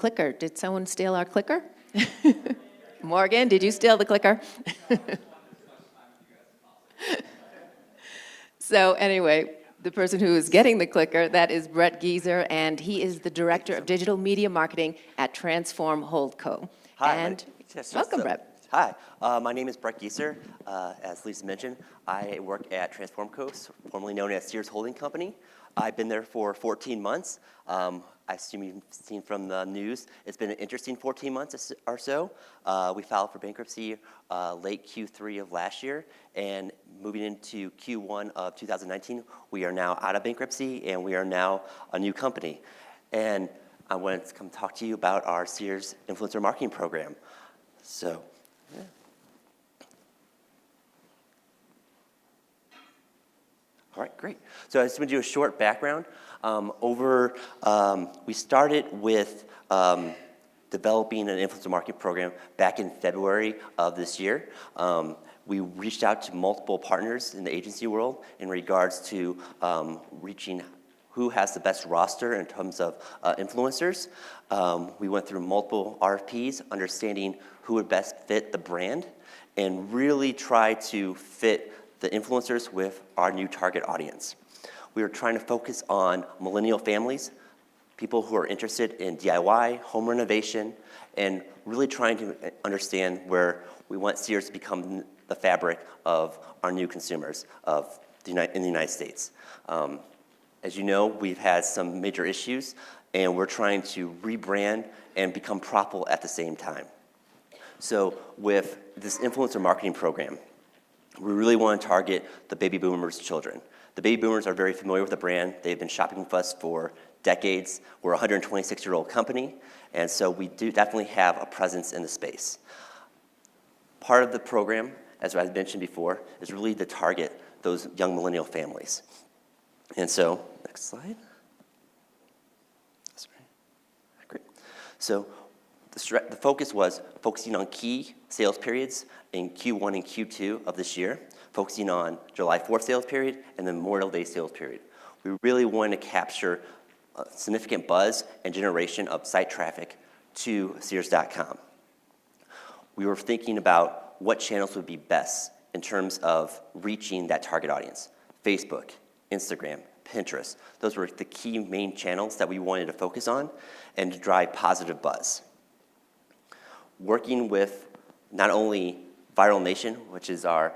clicker. Did someone steal our clicker? Morgan, did you steal the clicker? So anyway, the person who is getting the clicker, that is Brett Geeser, and he is the Director of Digital Media Marketing at Transform Holdco. Hi. And welcome, Brett. Hi, my name is Brett Geeser. As Lisa mentioned, I work at Transform Co., formerly known as Sears Holding Company. I've been there for 14 months. I assume you've seen from the news. It's been an interesting 14 months or so. We filed for bankruptcy late Q3 of last year, and moving into Q1 of 2019, we are now out of bankruptcy, and we are now a new company. And I wanted to come talk to you about our Sears Influencer Marketing Program. So, yeah. All right, great. So I just want to do a short background. We started with developing an influencer marketing program back in February of this year. We reached out to multiple partners in the agency world in regards to reaching who has the best roster in terms of influencers. We went through multiple RFPs, understanding who would best fit the brand, and really try to fit the influencers with our new target audience. We were trying to focus on millennial families, people who are interested in DIY, home renovation, and really trying to understand where we want Sears to become the fabric of our new consumers in the United States. As you know, we've had some major issues, and we're trying to rebrand and become profitable at the same time. So with this influencer marketing program, we really want to target the baby boomers' children. The baby boomers are very familiar with the brand. They've been shopping with us for decades. We're a 126-year-old company, and so we do definitely have a presence in the space. Part of the program, as I mentioned before, is really to target those young millennial families. And so, next slide. That's right. Great. So the focus was focusing on key sales periods in Q1 and Q2 of this year, focusing on July 4th sales period and the Memorial Day sales period. We really wanted to capture a significant buzz and generation of site traffic to Sears.com. We were thinking about what channels would be best in terms of reaching that target audience. Facebook, Instagram, Pinterest. Those were the key main channels that we wanted to focus on and to drive positive buzz. Working with not only Viral Nation, which is our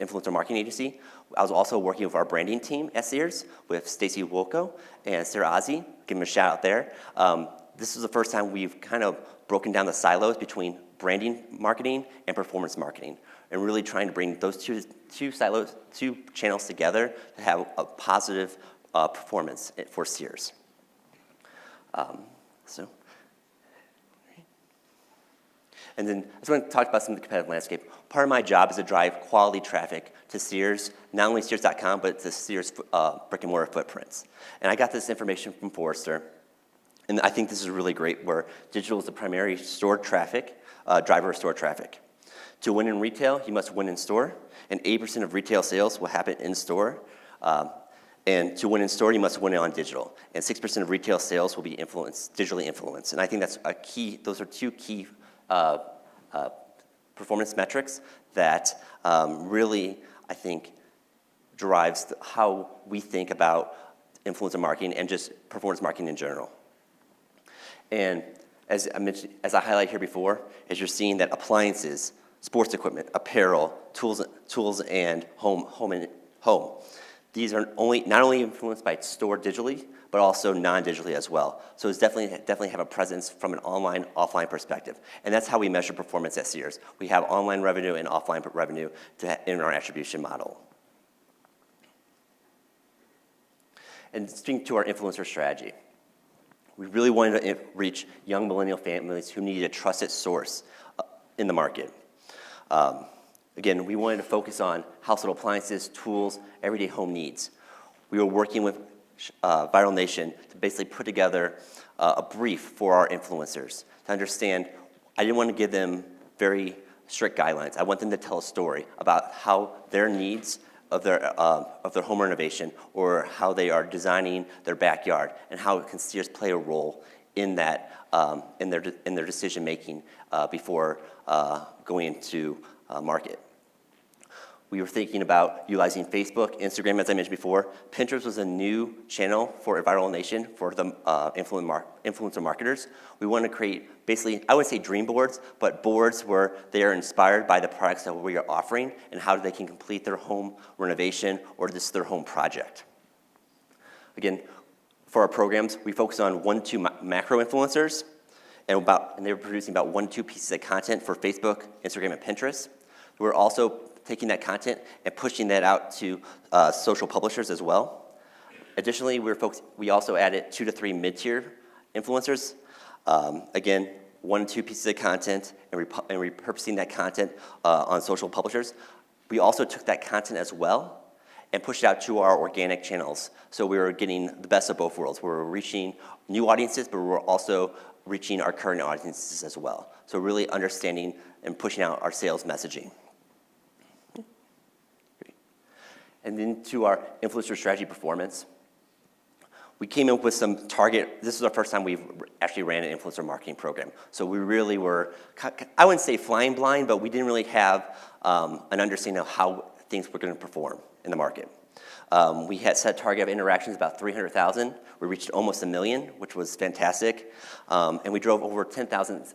influencer marketing agency, I was also working with our branding team at Sears with Stacy Wolko and Sarah Ozzie. Give them a shout out there. This is the first time we've kind of broken down the silos between branding marketing and performance marketing, and really trying to bring those two channels together to have a positive performance for Sears. And then I just want to talk about some of the competitive landscape. Part of my job is to drive quality traffic to Sears, not only Sears.com, but to Sears brick and mortar footprints. And I got this information from Forrester, and I think this is really great, where digital is the primary store traffic, driver of store traffic. To win in retail, you must win in store, and 80% of retail sales will happen in store. And to win in store, you must win on digital. And 6% of retail sales will be digitally influenced. And I think that's a key, those are two key performance metrics that really, I think, drives how we think about influencer marketing and just performance marketing in general. And as I mentioned, as I highlighted here before, as you're seeing that appliances, sports equipment, apparel, tools and home. These are not only influenced by store digitally, but also non-digitally as well. So it's definitely have a presence from an online, offline perspective. And that's how we measure performance at Sears. We have online revenue and offline revenue in our attribution model. And speaking to our influencer strategy, we really wanted to reach young millennial families who needed a trusted source in the market. Again, we wanted to focus on household appliances, tools, everyday home needs. We were working with Viral Nation to basically put together a brief for our influencers to understand. I didn't want to give them very strict guidelines. I want them to tell a story about how their needs of their home renovation or how they are designing their backyard and how can Sears play a role in that in their decision making before going into market. We were thinking about utilizing Facebook, Instagram, as I mentioned before. Pinterest was a new channel for Viral Nation for the influencer marketers. We want to create basically, I wouldn't say dream boards, but boards where they are inspired by the products that we are offering and how they can complete their home renovation or just their home project. Again, for our programs, we focus on 1 to 2 macro influencers, and they're producing about 1 to 2 pieces of content for Facebook, Instagram, and Pinterest. We're also taking that content and pushing that out to social publishers as well. Additionally, we also added 2 to 3 mid-tier influencers. Again, 1 to 2 pieces of content and repurposing that content on social publishers. We also took that content as well and pushed it out to our organic channels. So we were getting the best of both worlds. We were reaching new audiences, but we were also reaching our current audiences as well. So really understanding and pushing out our sales messaging. And then to our influencer strategy performance. We came up with some target, this is our first time we've actually ran an influencer marketing program. So we really were, I wouldn't say flying blind, but we didn't really have an understanding of how things were gonna perform in the market. We had set a target of interactions about 300,000. We reached almost 1 million, which was fantastic. And we drove over 10,000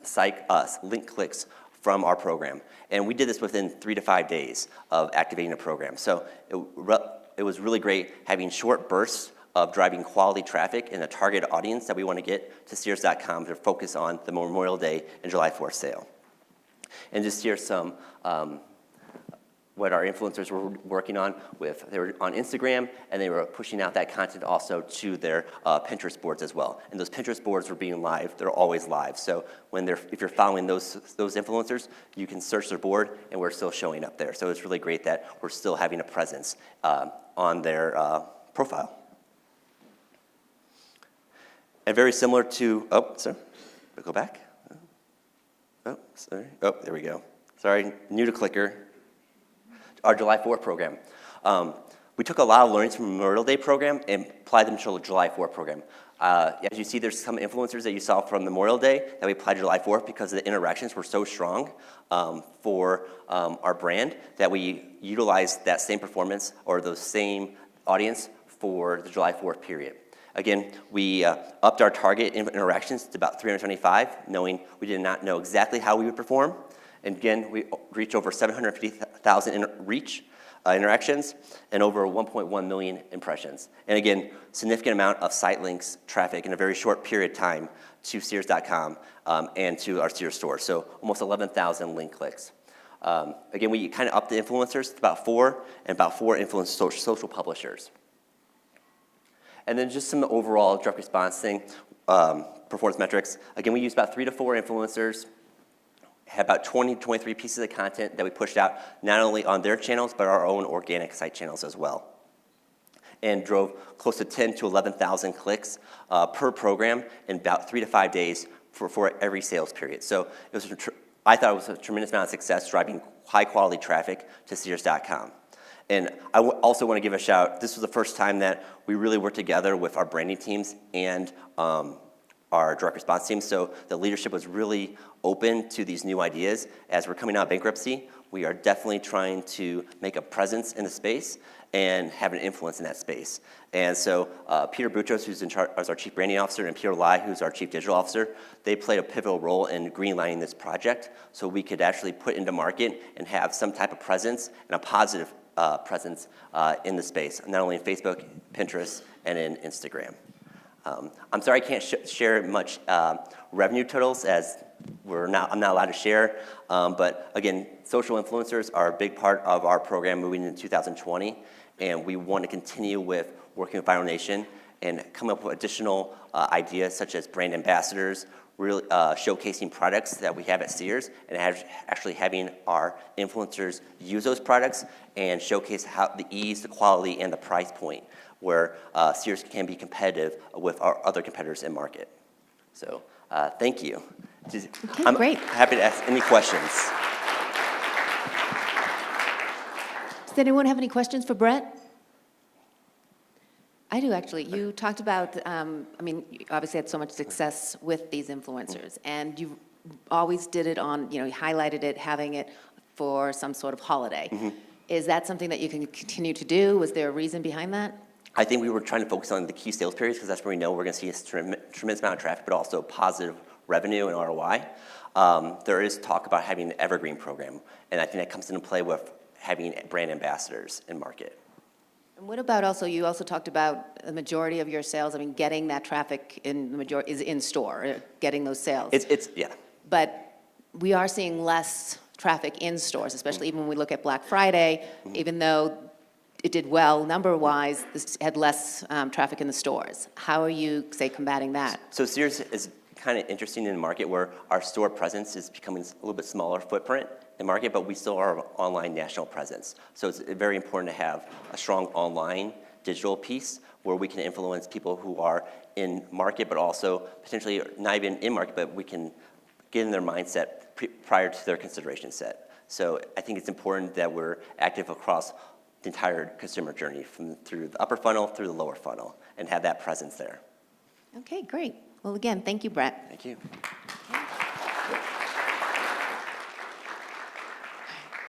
link clicks from our program. And we did this within 3 to 5 days of activating the program. So it was really great having short bursts of driving quality traffic in a target audience that we want to get to Sears.com to focus on the Memorial Day and July 4th sale. And just here's some what our influencers were working on with. They were on Instagram, and they were pushing out that content also to their Pinterest boards as well. And those Pinterest boards were being live. They're always live. So if you're following those influencers, you can search their board, and we're still showing up there. So it's really great that we're still having a presence on their profile. And very similar to, go back. There we go. Sorry, new to clicker. Our July 4th program. We took a lot of learnings from the Memorial Day program and applied them to the July 4th program. As you see, there's some influencers that you saw from Memorial Day that we applied to July 4th because the interactions were so strong for our brand that we utilized that same performance or the same audience for the July 4th period. Again, we upped our target interactions to about 375, knowing we did not know exactly how we would perform. And again, we reached over 750,000 interactions and over 1.1 million impressions. And again, significant amount of site links, traffic in a very short period of time to Sears.com and to our Sears store. So almost 11,000 link clicks. Again, we kind of upped the influencers to about 4 and about 4 influence social publishers. And then just some overall direct response thing, performance metrics. Again, we used about 3 to 4 influencers. Had about 20 to 23 pieces of content that we pushed out, not only on their channels, but our own organic site channels as well. And drove close to 10 to 11,000 clicks per program in about 3 to 5 days for every sales period. So it was I thought it was a tremendous amount of success driving high quality traffic to Sears.com. And I also want to give a shout out. This was the first time that we really worked together with our branding teams and our direct response team. So the leadership was really open to these new ideas. As we're coming out of bankruptcy, we are definitely trying to make a presence in the space and have an influence in that space. And so Peter Boutros, who's in charge as our Chief Branding Officer, and Peter Lai, who's our Chief Digital Officer, they played a pivotal role in greenlighting this project so we could actually put into market and have some type of presence and a positive presence in the space, not only in Facebook, Pinterest, and in Instagram. I'm sorry I can't share much revenue totals as I'm not allowed to share, but again, social influencers are a big part of our program moving into 2020, and we want to continue with working with Viral Nation and come up with additional ideas such as brand ambassadors, really showcasing products that we have at Sears, and actually having our influencers use those products and showcase how the ease, the quality, and the price point where Sears can be competitive with our other competitors in market. So thank you. Okay, I'm great. happy to ask any questions. Does anyone have any questions for Brett? I do, actually. You talked about, I mean, you obviously had so much success with these influencers, and you always did it on, you highlighted it, having it for some sort of holiday. Is that something that you can continue to do? Was there a reason behind that? I think we were trying to focus on the key sales periods because that's where we know we're going to see a tremendous amount of traffic, but also positive revenue and ROI. There is talk about having an evergreen program, and I think that comes into play with having brand ambassadors in market. And what about also, you also talked about the majority of your sales, I mean, getting that traffic in the majority, is in store, getting those sales. Yeah. But we are seeing less traffic in stores, especially even when we look at Black Friday, even though it did well number-wise, this had less traffic in the stores. How are you, say, combating that? So Sears is kind of interesting in the market where our store presence is becoming a little bit smaller footprint in market, but we still are an online national presence. So it's very important to have a strong online digital piece where we can influence people who are in market, but also potentially not even in market, but we can get in their mindset prior to their consideration set. So I think it's important that we're active across the entire consumer journey through the upper funnel through the lower funnel and have that presence there. Okay, great. Well, again, thank you, Brett. Thank you.